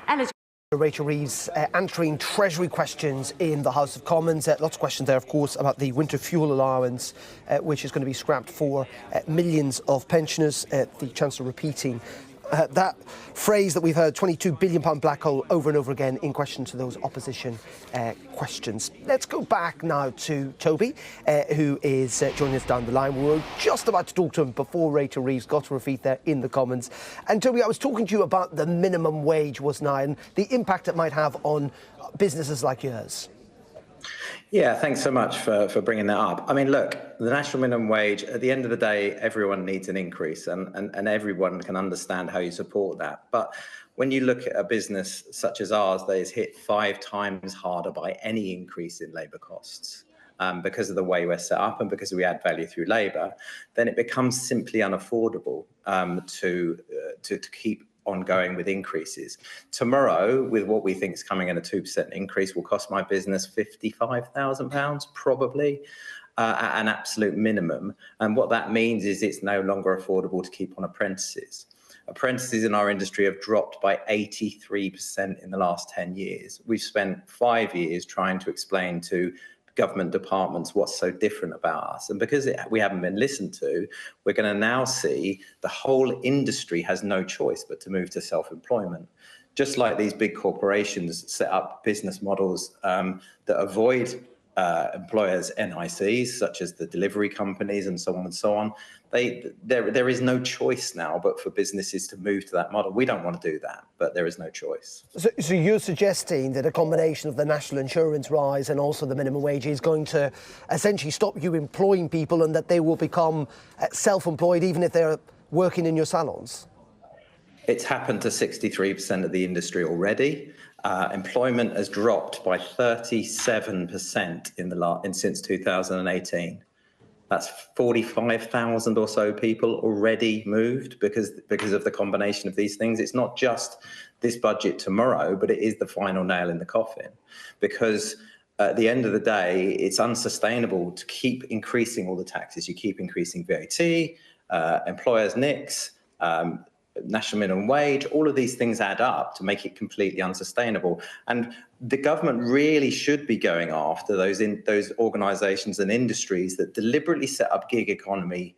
eligible. Rachel Reeves answering Treasury questions in the House of Commons. Lots of questions there, of course, about the winter fuel allowance, which is going to be scrapped for millions of pensioners. The Chancellor repeating that phrase that we've heard, £22 billion black hole, over and over again in question to those opposition questions. Let's go back now to Toby, who is joining us down the line. We were just about to talk to him before Rachel Reeves got to her feet there in the Commons. And Toby, I was talking to you about the minimum wage, wasn't I, and the impact it might have on businesses like yours. Yeah, thanks so much for bringing that up. I mean, look, the national minimum wage, at the end of the day, everyone needs an increase and everyone can understand how you support that. But when you look at a business such as ours that is hit 5 times harder by any increase in labour costs, because of the way we're set up and because we add value through labour, then it becomes simply unaffordable to keep ongoing with increases. Tomorrow, with what we think is coming in a 2% increase, will cost my business £55,000 probably at an absolute minimum. And what that means is it's no longer affordable to keep on apprentices. Apprentices in our industry have dropped by 83% in the last 10 years. We've spent 5 years trying to explain to government departments what's so different about us, and because we haven't been listened to, we're going to now see the whole industry has no choice but to move to self-employment. Just like these big corporations set up business models that avoid employers' NICs, such as the delivery companies and so on and so on. There is no choice now but for businesses to move to that model. We don't want to do that, but there is no choice. So you're suggesting that a combination of the national insurance rise and also the minimum wage is going to essentially stop you employing people, and that they will become self-employed even if they're working in your salons? It's happened to 63% of the industry already. Employment has dropped by 37% since 2018. That's 45,000 or so people already moved because of the combination of these things. It's not just this budget tomorrow, but it is the final nail in the coffin, because at the end of the day, it's unsustainable to keep increasing all the taxes. You keep increasing VAT, employers' NICs, national minimum wage. All of these things add up to make it completely unsustainable. And the government really should be going after those organisations and industries that deliberately set up gig economy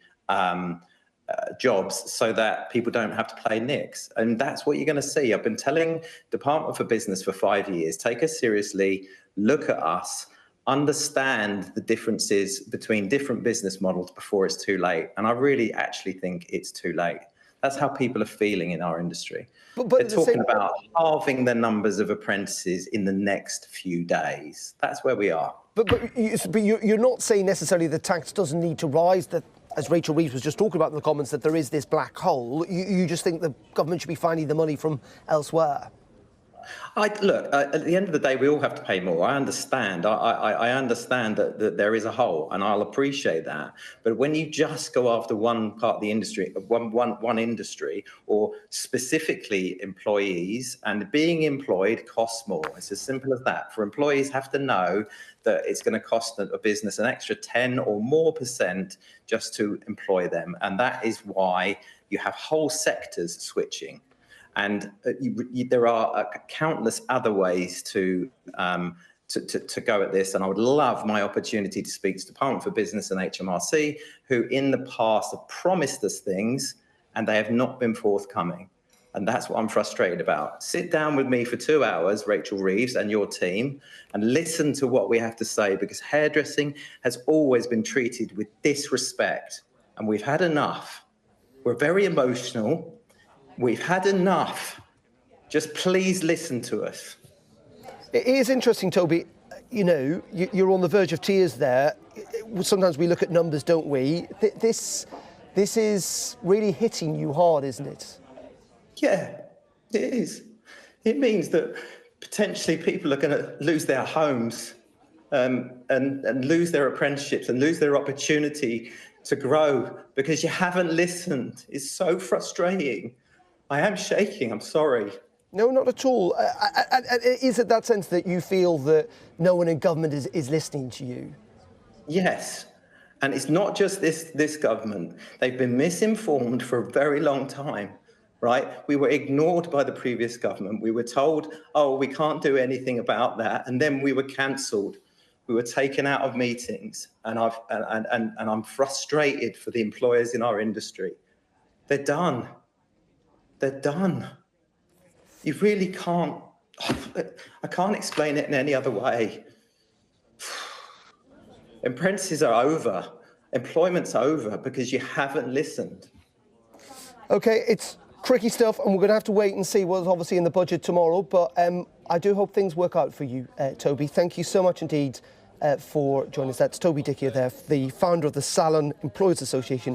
jobs so that people don't have to play NICs. And that's what you're going to see. I've been telling Department for Business for 5 years, take us seriously, look at us, understand the differences between different business models before it's too late. And I really actually think it's too late. That's how people are feeling in our industry. But they're talking about halving the numbers of apprentices in the next few days. That's where we are. But you're not saying necessarily the tax doesn't need to rise, that, as Rachel Reeves was just talking about in the comments, that there is this black hole. You just think the government should be finding the money from elsewhere? Look, at the end of the day, we all have to pay more. I understand. I understand that there is a hole, and I'll appreciate that. But when you just go after one part of the industry, one industry, or specifically employees, and being employed costs more. It's as simple as that. For employees have to know that it's going to cost a business an extra 10 or more % just to employ them. And that is why you have whole sectors switching. And there are countless other ways to go at this. And I would love my opportunity to speak to Department for Business and HMRC, who in the past have promised us things and they have not been forthcoming. And that's what I'm frustrated about. Sit down with me for 2 hours, Rachel Reeves and your team, and listen to what we have to say, because hairdressing has always been treated with disrespect. And we've had enough. We're very emotional. We've had enough. Just please listen to us. It is interesting, Toby. You know, you're on the verge of tears there. Sometimes we look at numbers, don't we? This is really hitting you hard, isn't it? Yeah, it is. It means that potentially people are going to lose their homes and lose their apprenticeships and lose their opportunity to grow because you haven't listened. It's so frustrating. I am shaking, I'm sorry. No, not at all. Is it that sense that you feel that no one in government is listening to you? Yes, and it's not just this government. They've been misinformed for a very long time. right? We were ignored by the previous government. We were told, oh, we can't do anything about that. And then we were cancelled. We were taken out of meetings. And I'm frustrated for the employers in our industry. They're done. They're done. You really can't, I can't explain it in any other way. Apprentices are over. Employment's over because you haven't listened. OK, it's tricky stuff, and we're going to have to wait and see what's obviously in the budget tomorrow. But I do hope things work out for you, Toby. Thank you so much indeed for joining us. That's Toby Dickier there, the founder of the Salon Employers Association.